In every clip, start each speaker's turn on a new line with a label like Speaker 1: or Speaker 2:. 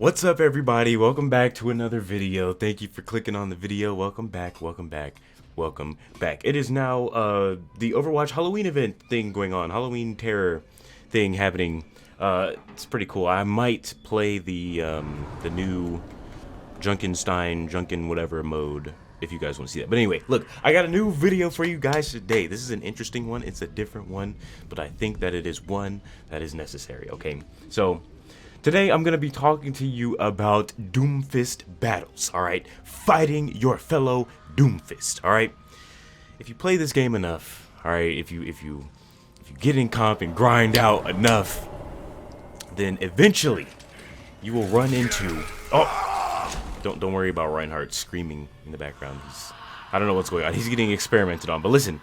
Speaker 1: What's up, everybody? Welcome back to another video. Thank you for clicking on the video. Welcome back, welcome back, welcome back. It is now the Overwatch Halloween event thing going on, Halloween terror thing happening. It's pretty cool. I might play the new Junkin whatever mode if you guys want to see that. But anyway, look, I got a new video for you guys today. This is an interesting one. It's a different one, but I think that it is one that is necessary, okay? So today, I'm going to be talking to you about Doomfist battles, alright? Fighting your fellow Doomfist, alright? If you play this game enough, alright, if you get in comp and grind out enough, then eventually you will run into... Oh! Don't worry about Reinhardt screaming in the background. I don't know what's going on. He's getting experimented on. But listen,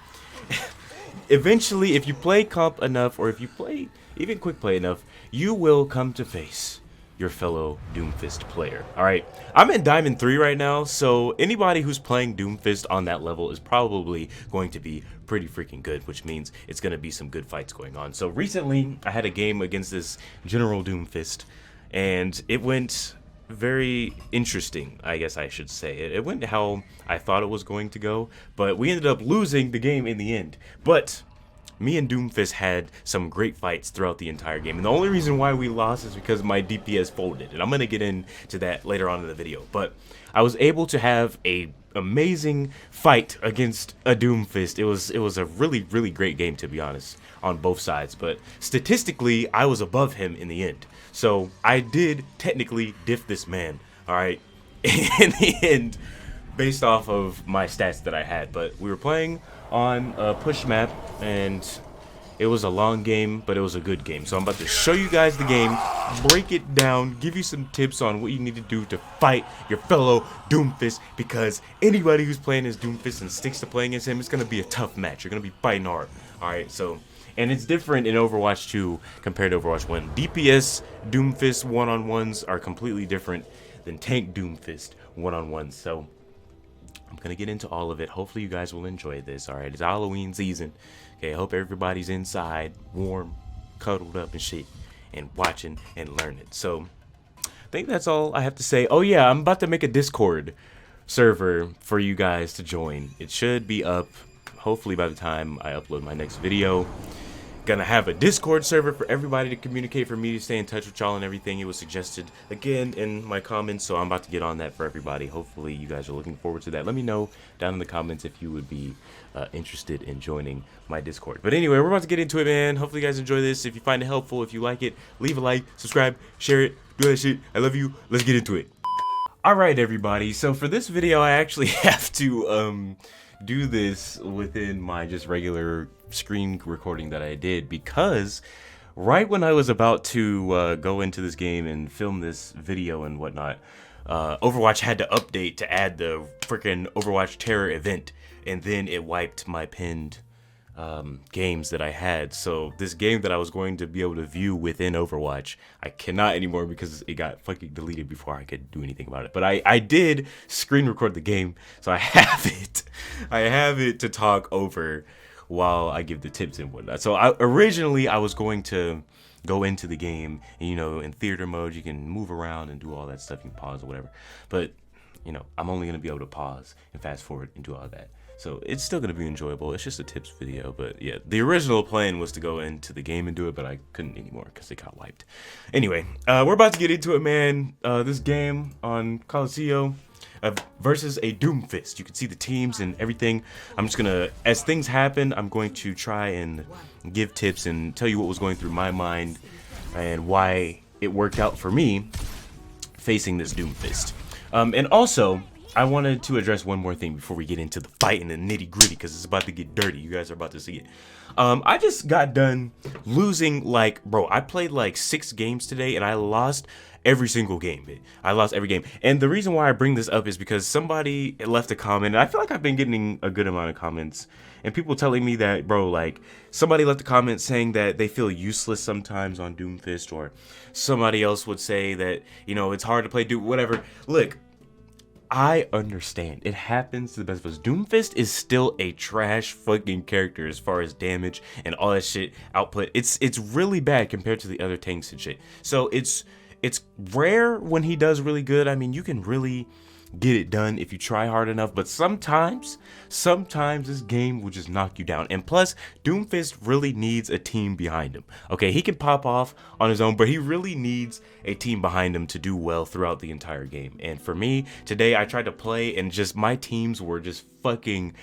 Speaker 1: eventually, if you play comp enough, or if you play even quick play enough, you will come to face your fellow Doomfist player. Alright, I'm in Diamond 3 right now, so anybody who's playing Doomfist on that level is probably going to be pretty freaking good, which means it's going to be some good fights going on. So recently, I had a game against this General Doomfist, and it went very interesting, I guess I should say. It went how I thought it was going to go, but we ended up losing the game in the end. But me and Doomfist had some great fights throughout the entire game, and the only reason why we lost is because my DPS folded, and I'm gonna get into that later on in the video. But I was able to have a amazing fight against a Doomfist. It was a really great game, to be honest, on both sides. But statistically, I was above him in the end, so I did technically diff this man, all right, in the end, based off of my stats that I had. But we were playing on a push map, and it was a long game, but it was a good game. So I'm about to show you guys the game, break it down, give you some tips on what you need to do to fight your fellow Doomfist, because anybody who's playing as Doomfist and sticks to playing as him, it's going to be a tough match. You're going to be fighting hard. Alright, so, and it's different in Overwatch 2 compared to Overwatch 1. DPS Doomfist one-on-ones are completely different than tank Doomfist one-on-ones. So I'm gonna get into all of it. Hopefully you guys will enjoy this. All right, it's Halloween season. Okay, I hope everybody's inside, warm, cuddled up and shit, and watching and learning. So I think that's all I have to say. Oh yeah, I'm about to make a Discord server for you guys to join. It should be up hopefully by the time I upload my next video. Gonna have a Discord server for everybody to communicate, for me to stay in touch with y'all and everything. It was suggested again in my comments, so I'm about to get on that for everybody. Hopefully you guys are looking forward to that. Let me know down in the comments if you would be interested in joining my Discord. But anyway, we're about to get into it, man. Hopefully you guys enjoy this. If you find it helpful, if you like it, leave a like, subscribe, share it, do that shit. I love you. Let's get into it. Alright, everybody, so for this video I actually have to do this within my just regular screen recording that I did, because right when I was about to go into this game and film this video and whatnot, Overwatch had to update to add the freaking Overwatch Terror event, and then it wiped my pinned games that I had. So this game that I was going to be able to view within Overwatch, I cannot anymore because it got fucking deleted before I could do anything about it. But I did screen record the game, so I have it. I have it to talk over while I give the tips and whatnot. So originally I was going to go into the game, and you know, in theater mode you can move around and do all that stuff, you can pause or whatever. But you know, I'm only gonna be able to pause and fast forward and do all that. So it's still gonna be enjoyable. It's just a tips video. But yeah, the original plan was to go into the game and do it, but I couldn't anymore because it got wiped. Anyway, we're about to get into it, man. This game on Coliseum versus a Doomfist. You can see the teams and everything. I'm just gonna, as things happen, I'm going to try and give tips and tell you what was going through my mind and why it worked out for me facing this Doomfist. And also, I wanted to address one more thing before we get into the fight and the nitty-gritty, because it's about to get dirty. You guys are about to see it. I just got done losing, like, bro, I played like 6 games today, and I lost every single game. I lost every game. And the reason why I bring this up is because somebody left a comment, and I feel like I've been getting a good amount of comments, and people telling me that, bro, like, somebody left a comment saying that they feel useless sometimes on Doomfist, or somebody else would say that, you know, it's hard to play Doom, whatever. Look, I understand. It happens to the best of us. Doomfist is still a trash fucking character as far as damage and all that shit output. It's really bad compared to the other tanks and shit. So it's It's rare when he does really good. I mean, you can really get it done if you try hard enough, but sometimes this game will just knock you down. And plus, Doomfist really needs a team behind him. Okay, he can pop off on his own, but he really needs a team behind him to do well throughout the entire game. And for me, today I tried to play and just my teams were just fucking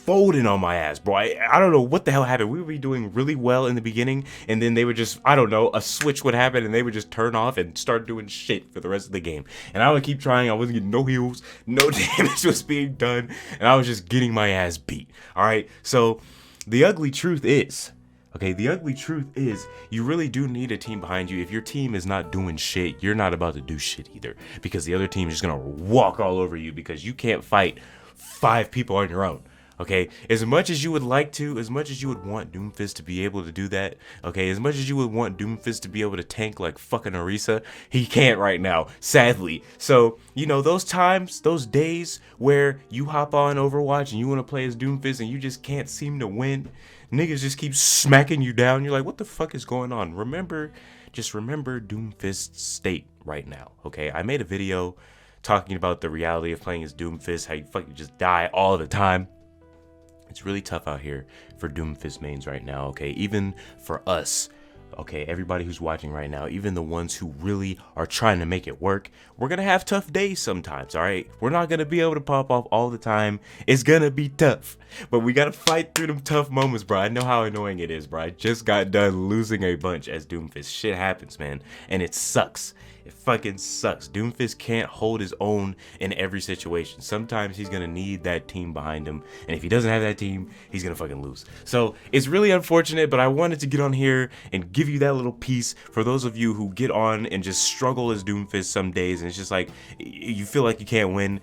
Speaker 1: folding on my ass, bro. I don't know what the hell happened. We would be doing really well in the beginning, and then they would just, I don't know, a switch would happen, and they would just turn off and start doing shit for the rest of the game. And I would keep trying. I wasn't getting no heals, no damage was being done, and I was just getting my ass beat. All right, so the ugly truth is, you really do need a team behind you. If your team is not doing shit, you're not about to do shit either, because the other team is just gonna walk all over you because you can't fight 5 people on your own. Okay, as much as you would like to, as much as you would want Doomfist to be able to do that, okay, as much as you would want Doomfist to be able to tank like fucking Orisa, he can't right now, sadly. So, you know, those times, those days where you hop on Overwatch and you want to play as Doomfist and you just can't seem to win, niggas just keep smacking you down. You're like, what the fuck is going on? Just remember Doomfist's state right now, okay? I made a video talking about the reality of playing as Doomfist, how you fucking just die all the time. It's really tough out here for Doomfist mains right now, okay? Even for us, okay? Everybody who's watching right now, even the ones who really are trying to make it work, we're gonna have tough days sometimes, all right? We're not gonna be able to pop off all the time. It's gonna be tough, but we gotta fight through them tough moments, bro. I know how annoying it is, bro. I just got done losing a bunch as Doomfist. Shit happens, man, and it sucks. It fucking sucks. Doomfist can't hold his own in every situation. Sometimes he's gonna need that team behind him, and if he doesn't have that team, he's gonna fucking lose. So it's really unfortunate, but I wanted to get on here and give you that little piece for those of you who get on and just struggle as Doomfist some days, and it's just like you feel like you can't win.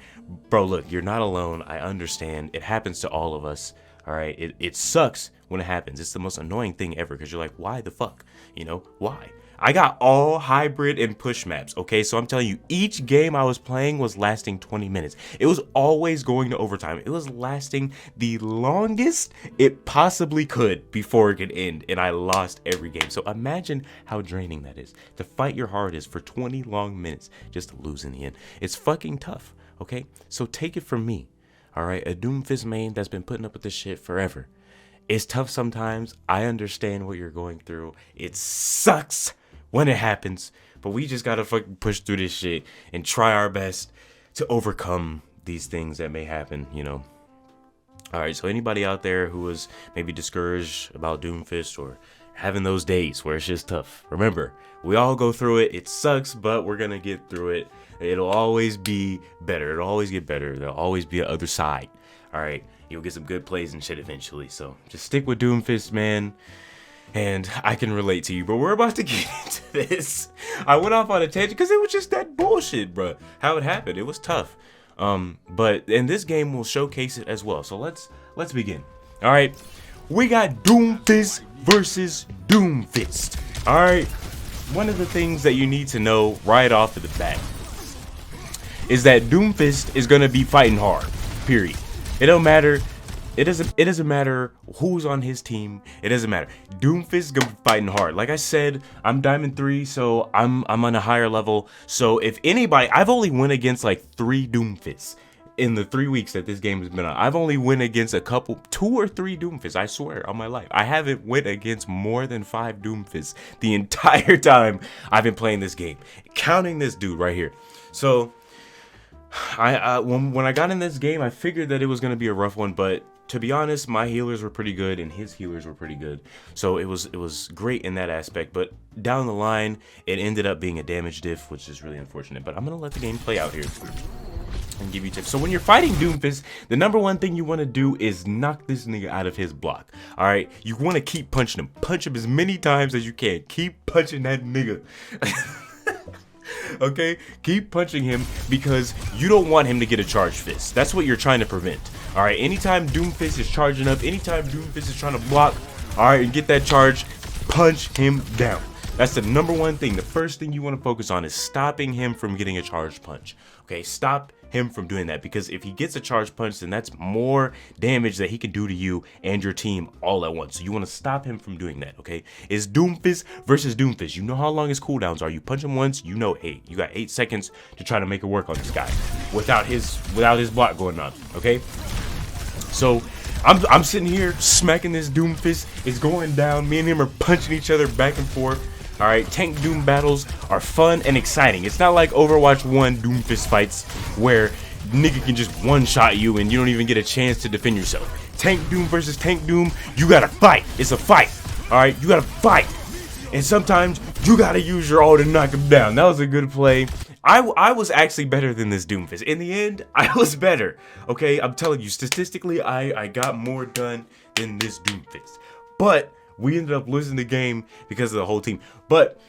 Speaker 1: Bro, look, you're not alone. I understand. It happens to all of us. All right, it sucks when it happens. It's the most annoying thing ever because you're like, why the fuck? You know, why? I got all hybrid and push maps, okay? So I'm telling you, each game I was playing was lasting 20 minutes. It was always going to overtime. It was lasting the longest it possibly could before it could end, and I lost every game. So imagine how draining that is, to fight your hardest for 20 long minutes just to lose in the end. It's fucking tough, okay? So take it from me, all right? A Doomfist main that's been putting up with this shit forever. It's tough sometimes. I understand what you're going through. It sucks when it happens, but we just gotta fucking push through this shit and try our best to overcome these things that may happen, you know. All right, so anybody out there who was maybe discouraged about Doomfist or having those days where it's just tough, remember, we all go through it. It sucks, but we're gonna get through it. It'll always be better. It'll always get better. There'll always be an other side. All right, you'll get some good plays and shit eventually. So just stick with Doomfist, man. And I can relate to you, but we're about to get into this. I went off on a tangent because it was just that bullshit, bro. How it happened, it was tough. But in this game will showcase it as well. So let's begin. All right, we got Doomfist versus Doomfist. All right, one of the things that you need to know right off of the bat is that Doomfist is gonna be fighting hard. Period. It don't matter. It doesn't matter who's on his team. It doesn't matter. Doomfist is gonna be fighting hard. Like I said, I'm Diamond 3, so I'm on a higher level. So if anybody, I've only went against like 3 Doomfists in the 3 weeks that this game has been on. I've only went against a couple, 2 or 3 Doomfists, I swear, on my life. I haven't went against more than 5 Doomfists the entire time I've been playing this game, counting this dude right here. So when I got in this game, I figured that it was gonna be a rough one, but to be honest, my healers were pretty good and his healers were pretty good. So it was great in that aspect, but down the line, it ended up being a damage diff, which is really unfortunate. But I'm gonna let the game play out here and give you tips. So when you're fighting Doomfist, the number one thing you want to do is knock this nigga out of his block. All right, you want to keep punching him. Punch him as many times as you can. Keep punching that nigga. Okay, keep punching him because you don't want him to get a charged fist. That's what you're trying to prevent. All right, anytime Doomfist is charging up, anytime Doomfist is trying to block, all right, and get that charge, punch him down. That's the number one thing. The first thing you want to focus on is stopping him from getting a charged punch. Okay, stop him from doing that, because if he gets a charged punch, then that's more damage that he can do to you and your team all at once. So you want to stop him from doing that. Okay, it's Doomfist versus Doomfist. You know how long his cooldowns are. You punch him once, you know, hey, you got 8 seconds to try to make it work on this guy without his block going on. Okay, so I'm sitting here smacking this Doomfist. It's going down. Me and him are punching each other back and forth. Alright, tank Doom battles are fun and exciting. It's not like Overwatch 1 Doomfist fights where nigga can just one-shot you and you don't even get a chance to defend yourself. Tank Doom versus Tank Doom, you gotta fight. It's a fight. Alright, you gotta fight. And sometimes you gotta use your ult to knock him down. That was a good play. I was actually better than this Doomfist. In the end, I was better. Okay, I'm telling you, statistically, I got more done than this Doomfist. But we ended up losing the game because of the whole team. But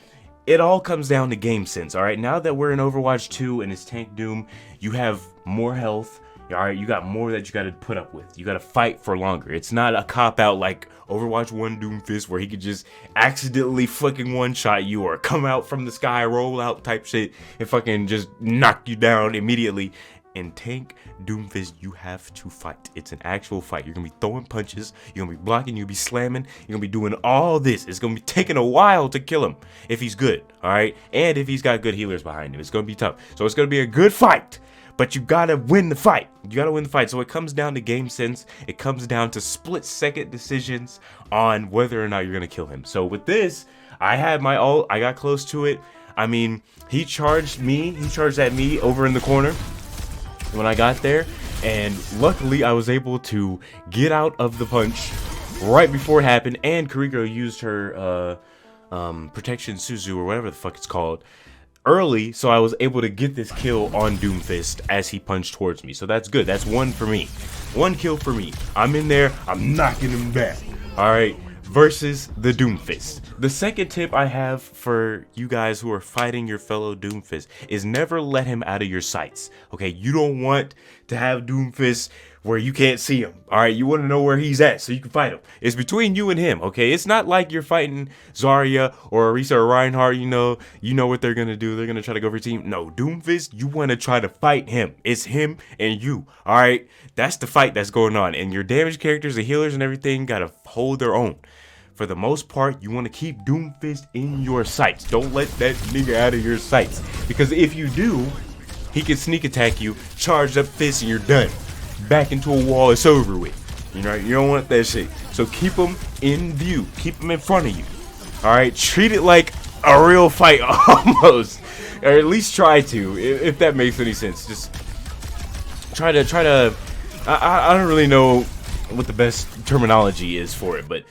Speaker 1: it all comes down to game sense, all right? Now that we're in Overwatch 2 and it's Tank Doom, you have more health, all right? You got more that you got to put up with. You got to fight for longer. It's not a cop-out like Overwatch 1 Doomfist where he could just accidentally fucking one-shot you or come out from the sky, roll out type shit, and fucking just knock you down immediately. In Tank Doomfist, you have to fight. It's an actual fight. You're gonna be throwing punches, you're gonna be blocking, you'll be slamming, you're gonna be doing all this. It's gonna be taking a while to kill him if he's good, all right? And if he's got good healers behind him, it's gonna be tough. So it's gonna be a good fight, but you gotta win the fight. You gotta win the fight. So it comes down to game sense. It comes down to split-second decisions on whether or not you're gonna kill him. So with this, I had my ult. I got close to it. I mean, he charged at me over in the corner when I got there, and luckily I was able to get out of the punch right before it happened, and Kariko used her protection Suzu or whatever the fuck it's called early, so I was able to get this kill on Doomfist as he punched towards me. So that's good. That's one for me. One kill for me. I'm in there, I'm knocking him back. Alright, versus the Doomfist. The second tip I have for you guys who are fighting your fellow Doomfist is never let him out of your sights. Okay, you don't want to have Doomfist where you can't see him. Alright, you want to know where he's at so you can fight him. It's between you and him, okay? It's not like you're fighting Zarya or Orisa or Reinhardt, you know what they're gonna do. They're gonna try to go for your team. No, Doomfist, you want to try to fight him. It's him and you. Alright, that's the fight that's going on. And your damage characters, the healers and everything gotta hold their own. For the most part, you want to keep Doomfist in your sights. Don't let that nigga out of your sights. Because if you do, he can sneak attack you, charge up fist, and you're done. Back into a wall, it's over with. You know, you don't want that shit. So keep him in view. Keep him in front of you. Alright, treat it like a real fight almost. Or at least try to, if that makes any sense. Just try to, I don't really know what the best terminology is for it, but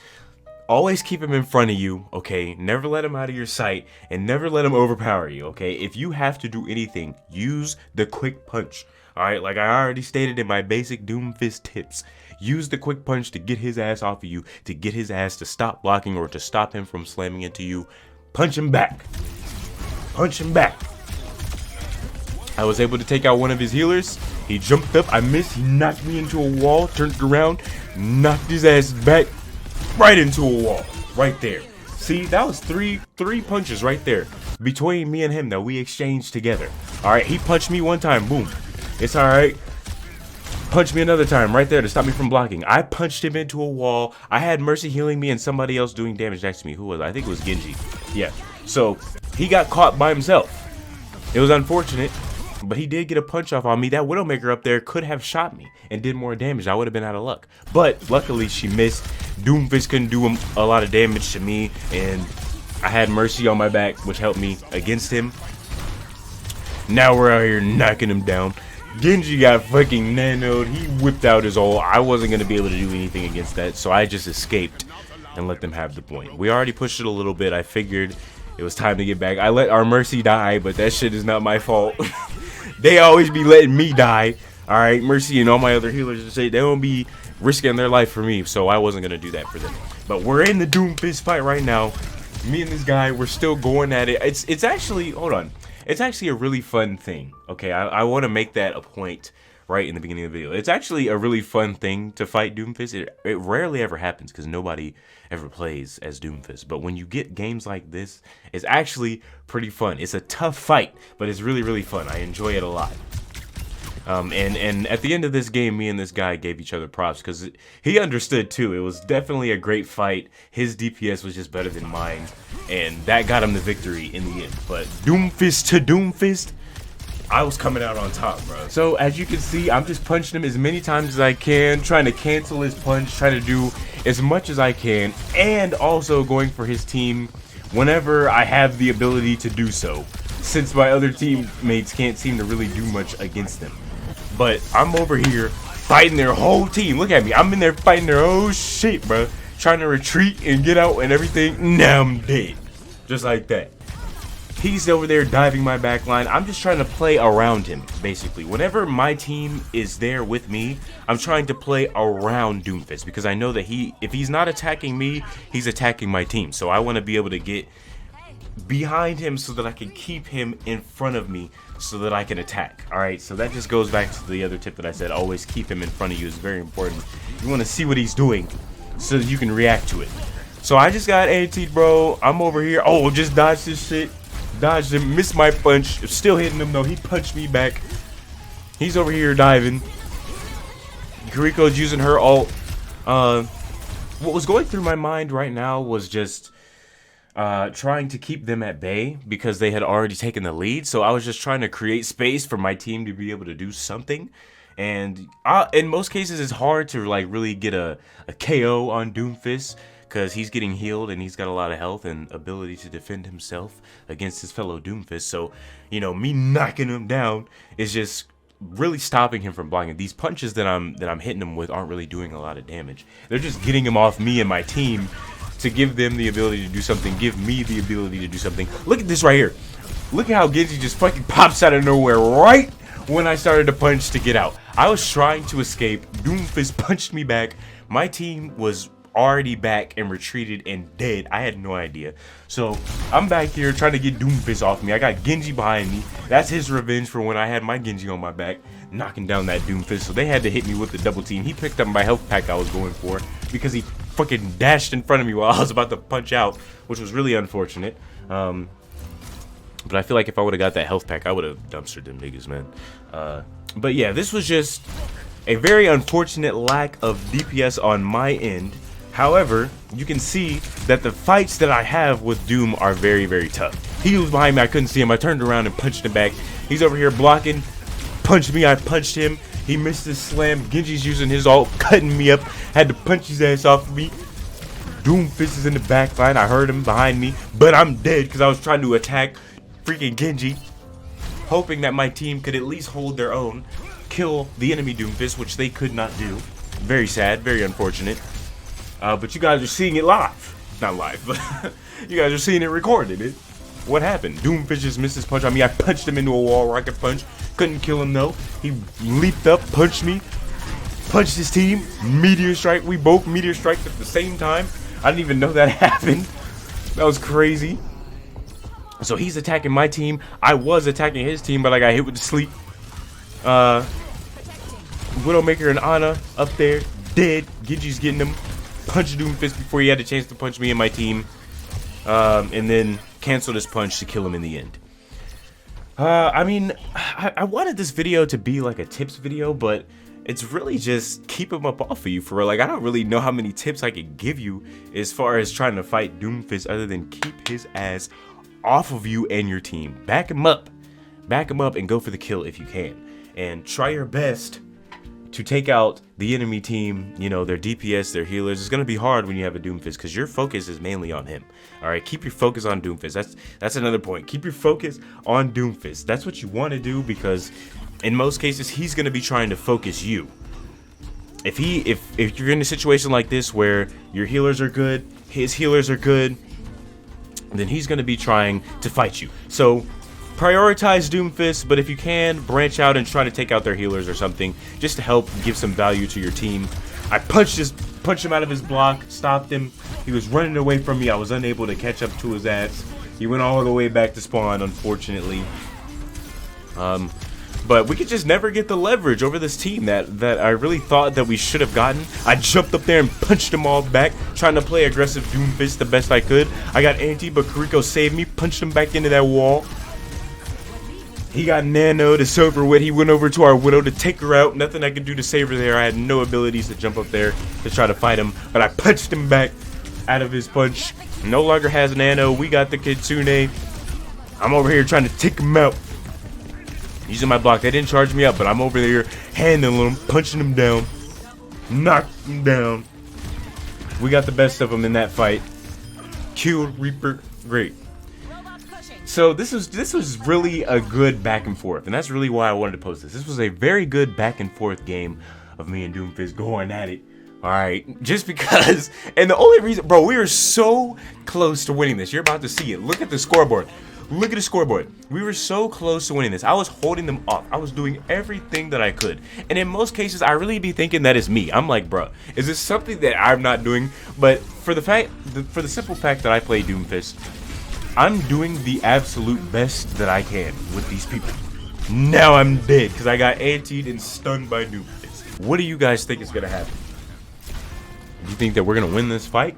Speaker 1: always keep him in front of you, okay? Never let him out of your sight, and never let him overpower you, okay? If you have to do anything, use the quick punch, alright? Like I already stated in my basic Doomfist tips, use the quick punch to get his ass off of you, to get his ass to stop blocking or to stop him from slamming into you. Punch him back. Punch him back. I was able to take out one of his healers. He jumped up, I missed, he knocked me into a wall, turned around, knocked his ass back. Right into a wall, right there. See, that was three punches right there between me and him that we exchanged together. All right, he punched me one time, boom. It's all right. Punch me another time right there to stop me from blocking. I punched him into a wall. I had Mercy healing me and somebody else doing damage next to me. Who was it? I think it was Genji. Yeah. So he got caught by himself. It was unfortunate, but he did get a punch off on me. That Widowmaker up there could have shot me and did more damage. I would have been out of luck. But luckily she missed. Doomfist couldn't do a lot of damage to me, and I had Mercy on my back, which helped me against him. Now we're out here knocking him down. Genji got fucking nanoed. He whipped out his ult. I wasn't going to be able to do anything against that, so I just escaped and let them have the point. We already pushed it a little bit. I figured it was time to get back. I let our Mercy die, but that shit is not my fault. They always be letting me die. Alright, Mercy and all my other healers, they don't be risking their life for me, so I wasn't going to do that for them. But we're in the Doomfist fight right now. Me and this guy, we're still going at it. It's actually, hold on. It's actually a really fun thing, okay? I want to make that a point right in the beginning of the video. It's actually a really fun thing to fight Doomfist. It rarely ever happens because nobody ever plays as Doomfist. But when you get games like this, it's actually pretty fun. It's a tough fight, but it's really, really fun. I enjoy it a lot. And at the end of this game, me and this guy gave each other props because he understood too. It was definitely a great fight. His DPS was just better than mine, and that got him the victory in the end. But Doomfist to Doomfist, I was coming out on top, bro. So as you can see, I'm just punching him as many times as I can, trying to cancel his punch, trying to do as much as I can, and also going for his team whenever I have the ability to do so, since my other teammates can't seem to really do much against them. But I'm over here fighting their whole team. Look at me. I'm in there fighting their whole shit, bro. Trying to retreat and get out and everything. Now I'm dead. Just like that. He's over there diving my back line. I'm just trying to play around him, basically. Whenever my team is there with me, I'm trying to play around Doomfist because I know that if he's not attacking me, he's attacking my team. So I want to be able to get behind him so that I can keep him in front of me so that I can attack. Alright, so that just goes back to the other tip that I said. Always keep him in front of you is very important. You want to see what he's doing so that you can react to it. So I just got AT'd, bro. I'm over here. Oh, just dodged this shit. Dodged him. Missed my punch. Still hitting him, though. He punched me back. He's over here diving. Kiriko's using her ult. What was going through my mind right now was just trying to keep them at bay because they had already taken the lead. So I was just trying to create space for my team to be able to do something. And in most cases, it's hard to like really get a KO on Doomfist because he's getting healed and he's got a lot of health and ability to defend himself against his fellow Doomfist. So, you know, me knocking him down is just really stopping him from blocking. These punches that I'm hitting him with aren't really doing a lot of damage. They're just getting him off me and my team to give them the ability to do something, give me the ability to do something. Look at this right here. Look at how Genji just fucking pops out of nowhere right when I started to punch to get out. I was trying to escape. Doomfist punched me back. My team was already back and retreated and dead. I had no idea. So I'm back here trying to get Doomfist off me. I got Genji behind me. That's his revenge for when I had my Genji on my back, knocking down that Doomfist. So they had to hit me with the double team. He picked up my health pack I was going for because he fucking dashed in front of me while I was about to punch out, which was really unfortunate. But I feel like if I would have got that health pack, I would have dumpstered them niggas, man. But yeah, this was just a very unfortunate lack of DPS on my end. However, you can see that the fights that I have with Doom are very, very tough. He was behind me. I couldn't see him. I turned around and punched him back. He's over here blocking. Punched me. I punched him. He missed his slam. Genji's using his ult, cutting me up. Had to punch his ass off of me. Doomfist is in the back line. I heard him behind me, but I'm dead because I was trying to attack freaking Genji, hoping that my team could at least hold their own, kill the enemy Doomfist, which they could not do. Very sad, very unfortunate. But you guys are seeing it live. Not live, but you guys are seeing it recorded. What happened? Doomfist just missed his punch on me. I punched him into a wall, rocket punch. Couldn't kill him though. He leaped up, punched me, punched his team, meteor strike. We both meteor striked at the same time. I didn't even know that happened. That was crazy. So he's attacking my team. I was attacking his team, but I got hit with the sleep. Widowmaker and Ana up there, dead. Genji's getting him. Punched Doomfist before he had a chance to punch me and my team. And then canceled his punch to kill him in the end. I mean, I wanted this video to be like a tips video, but it's really just keep him up off of you for real. Like, I don't really know how many tips I could give you as far as trying to fight Doomfist other than keep his ass off of you and your team. Back him up and go for the kill if you can, and try your best to take out the enemy team, you know, their DPS, their healers. It's gonna be hard when you have a Doomfist because your focus is mainly on him. All right, keep your focus on Doomfist. That's another point. Keep your focus on Doomfist. That's what you want to do because in most cases he's gonna be trying to focus you. If you're in a situation like this where your healers are good, his healers are good, then he's gonna be trying to fight you. So prioritize Doomfist, but if you can, branch out and try to take out their healers or something, just to help give some value to your team. I punched him out of his block, stopped him. He was running away from me. I was unable to catch up to his ass. He went all the way back to spawn, unfortunately. But we could just never get the leverage over this team that I really thought that we should have gotten. I jumped up there and punched them all back, trying to play aggressive Doomfist the best I could. I got anti, but Kariko saved me, punched him back into that wall. He got nanoed. It's over with. He went over to our Widow to take her out. Nothing I could do to save her there. I had no abilities to jump up there to try to fight him, but I punched him back out of his punch. No longer has nano. We got the Kitsune. I'm over here trying to take him out. Using my block. They didn't charge me up, but I'm over there handling him, punching him down, knocked him down. We got the best of him in that fight. Killed Reaper. Great. So this was really a good back and forth, and that's really why I wanted to post this. This was a very good back and forth game of me and Doomfist going at it. All right, just because, and the only reason, bro, we were so close to winning this. You're about to see it. Look at the scoreboard. Look at the scoreboard. We were so close to winning this. I was holding them off. I was doing everything that I could. And in most cases, I really be thinking that it's me. I'm like, bro, is this something that I'm not doing? But for the simple fact that I play Doomfist, I'm doing the absolute best that I can with these people. Now I'm dead because I got antied and stunned by Doomfist. What do you guys think is going to happen? Do you think that we're going to win this fight?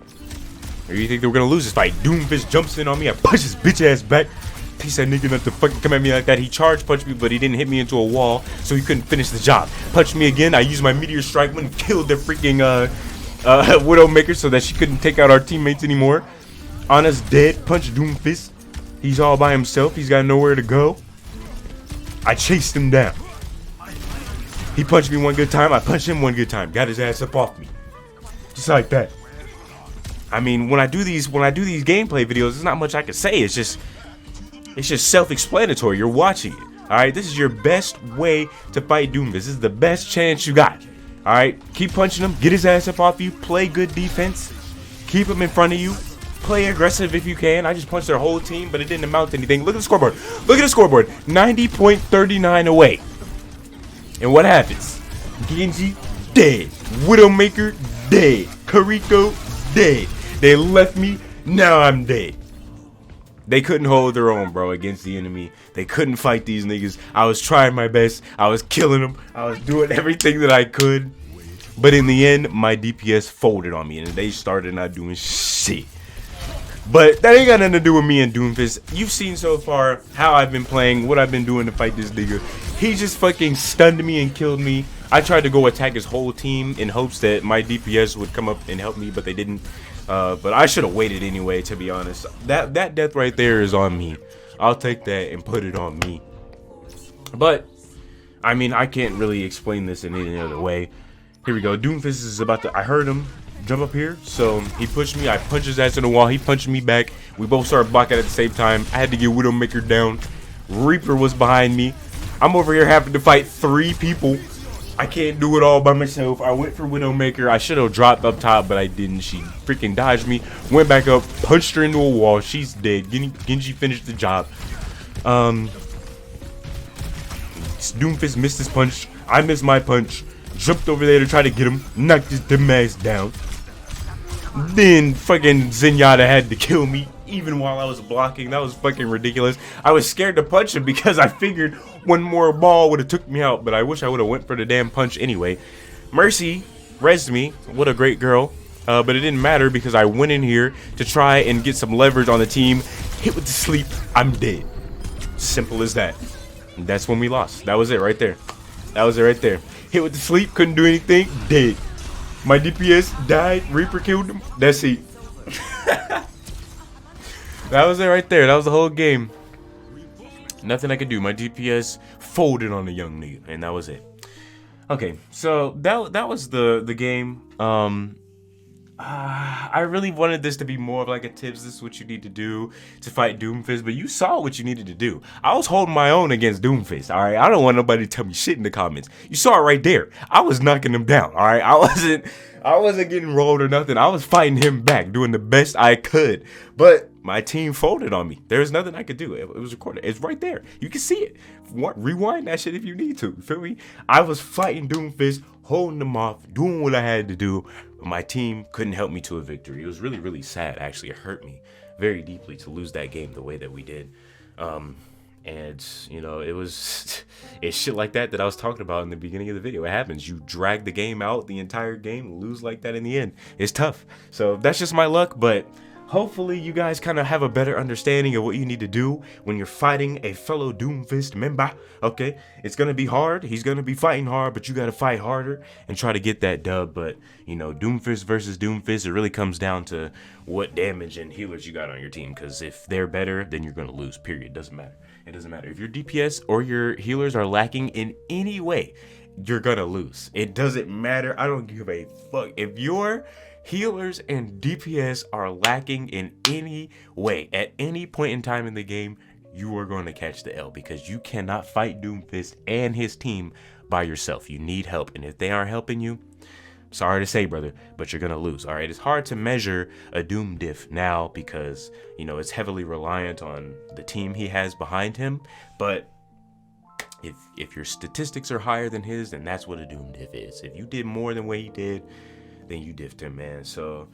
Speaker 1: Or do you think that we're going to lose this fight? Doomfist jumps in on me. I punch his bitch ass back. Piece that nigga not to fucking come at me like that. He charge punched me, but he didn't hit me into a wall, so he couldn't finish the job. Punched me again. I used my meteor strike when killed the freaking Widowmaker so that she couldn't take out our teammates anymore. Anna's dead. Punch Doomfist. He's all by himself. He's got nowhere to go. I chased him down. He punched me one good time. I punched him one good time. Got his ass up off me. Just like that. I mean, when I do these gameplay videos, there's not much I can say. It's just self-explanatory. You're watching it. All right, this is your best way to fight Doomfist. This is the best chance you got. All right, keep punching him. Get his ass up off you. Play good defense. Keep him in front of you. Play aggressive if you can. I just punched their whole team, but it didn't amount to anything. Look at the scoreboard. Look at the scoreboard. 90.39 away. And what happens? Genji dead. Widowmaker dead. Kariko dead. They left me. Now I'm dead. They couldn't hold their own, bro, against the enemy. They couldn't fight these niggas. I was trying my best. I was killing them. I was doing everything that I could. But in the end, my DPS folded on me, and they started not doing shit. But that ain't got nothing to do with me and Doomfist. You've seen so far how I've been playing, what I've been doing to fight this nigga. He just fucking stunned me and killed me. I tried to go attack his whole team in hopes that my DPS would come up and help me, but they didn't. But I should have waited anyway, to be honest. That death right there is on me. I'll take that and put it on me. But, I mean, I can't really explain this in any other way. Here we go. Doomfist is about to... I heard him jump up here, so he pushed me. I punched his ass in the wall. He punched me back. We both started blocking at the same time. I had to get Widowmaker down. Reaper was behind me. I'm over here having to fight 3 people. I can't do it all by myself. I went for Widowmaker. I should have dropped up top, but I didn't. She freaking dodged me. Went back up, punched her into a wall. She's dead. Genji finished the job. Doomfist missed his punch. I missed my punch. Jumped over there to try to get him. Knocked his dumb ass down. Then fucking Zenyatta had to kill me even while I was blocking. That was fucking ridiculous. I was scared to punch him because I figured one more ball would have took me out, but I wish I would have went for the damn punch anyway. Mercy rezzed me. What a great girl. But it didn't matter because I went in here to try and get some leverage on the team. Hit with the sleep. I'm dead. Simple as that. And that's when we lost. That was it right there. That was it right there. Hit with the sleep. Couldn't do anything. Dead. My DPS died. Reaper killed him. That's it. That was it right there. That was the whole game. Nothing I could do. My DPS folded on the young nigga, and that was it. Okay, so that was the game. I really wanted this to be more of like a tips. This is what you need to do to fight Doomfist, but you saw what you needed to do. I was holding my own against Doomfist. All right, I don't want nobody to tell me shit in the comments. You saw it right there. I was knocking him down. All right, I wasn't getting rolled or nothing. I was fighting him back, doing the best I could. But my team folded on me. There's nothing I could do. It was recorded. It's right there. You can see it. Rewind that shit if you need to. You feel me? I was fighting Doomfist, holding them off, doing what I had to do. But my team couldn't help me to a victory. It was really, really sad, actually. It hurt me very deeply to lose that game the way that we did. And, you know, it was it's shit like that I was talking about in the beginning of the video. It happens. You drag the game out, the entire game, lose like that in the end. It's tough. So that's just my luck, but hopefully you guys kind of have a better understanding of what you need to do when you're fighting a fellow Doomfist member, okay? It's going to be hard. He's going to be fighting hard, but you got to fight harder and try to get that dub. But, you know, Doomfist versus Doomfist, it really comes down to what damage and healers you got on your team. Because if they're better, then you're going to lose, period. Doesn't matter. It doesn't matter. If your DPS or your healers are lacking in any way, you're going to lose. It doesn't matter. I don't give a fuck. If your healers and DPS are lacking in any way at any point in time in the game, you are going to catch the L, because you cannot fight Doomfist and his team by yourself. You need help, and if they aren't helping you, sorry to say, brother, but you're gonna lose. All right, it's hard to measure a Doom diff now because, you know, it's heavily reliant on the team he has behind him, but if your statistics are higher than his, then that's what a Doom diff is. If you did more than what he did, then you diffed him, man. So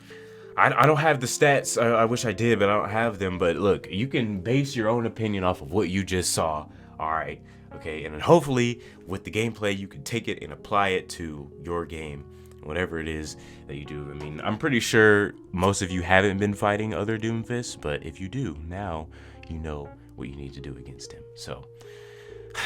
Speaker 1: I don't have the stats. I wish I did, but I don't have them. But look, you can base your own opinion off of what you just saw. All right, okay, and then hopefully with the gameplay, you can take it and apply it to your game, whatever it is that you do. I mean, I'm pretty sure most of you haven't been fighting other Doomfists, but if you do, now you know what you need to do against him. So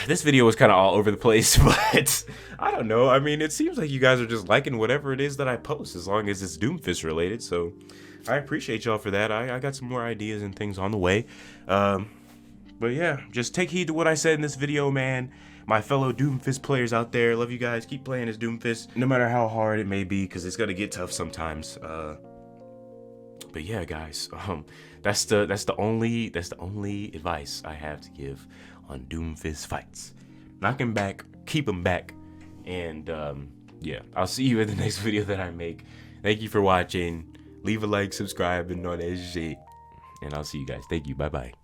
Speaker 1: this video was kind of all over the place, but I don't know. I mean, it seems like you guys are just liking whatever it is that I post, as long as it's Doomfist related. So I appreciate y'all for that. I got some more ideas and things on the way. But yeah, just take heed to what I said in this video, man. My fellow Doomfist players out there, love you guys. Keep playing as Doomfist, no matter how hard it may be, because it's gonna get tough sometimes. But yeah, guys, that's the only advice I have to give on Doomfist fights. Knock him back, keep him back, and yeah, I'll see you in the next video that I make. Thank you for watching. Leave a like, subscribe, and all that shit. And I'll see you guys. Thank you. Bye bye.